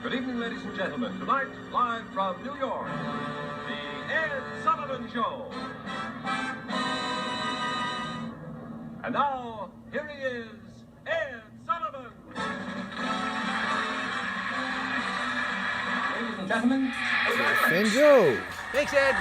Good evening, ladies and gentlemen. Tonight, live from New York, the Ed Sullivan Show. And now, here he is, Ed Sullivan. Ladies and gentlemen, And Joe. Thanks, Ed.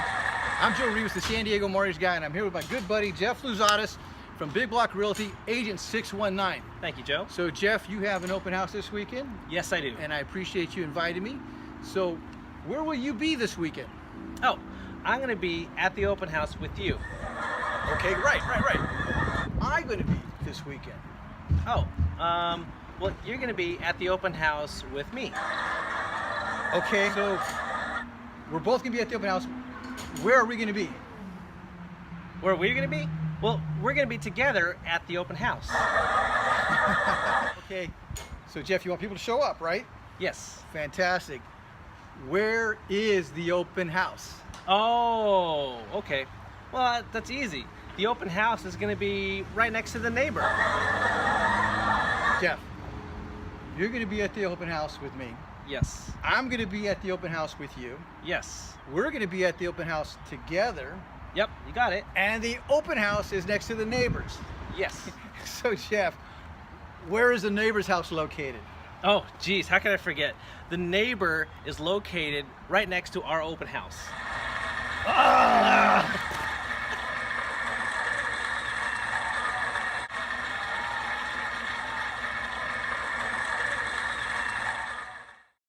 I'm Joe Reeves, the San Diego mortgage guy, and I'm here with my good buddy, Jeff Luzatis from Big Block Realty, Agent 619. Thank you, Joe. So, Jeff, you have an open house this weekend, Yes, I do. and I appreciate you inviting me. So, where will you be this weekend? Oh, I'm going to be at the open house with you. Okay, right. I'm going to be this weekend. Oh, well, you're going to be at the open house with me. Okay, so we're both going to be at the open house. Where are we going to be? Where are we going to be? Well, we're going to be together at the open house. Okay, so Jeff, you want people to show up, right? Yes. Fantastic. Where is the open house? Oh, okay. Well, that's easy. The open house is going to be right next to the neighbor. Jeff, you're going to be at the open house with me. Yes. I'm going to be at the open house with you. Yes. We're going to be at the open house together. Yep, you got it. And the open house is next to the neighbor's. Yes. So, Jeff, where is the neighbor's house located? Oh, geez, how could I forget? The neighbor is located right next to our open house.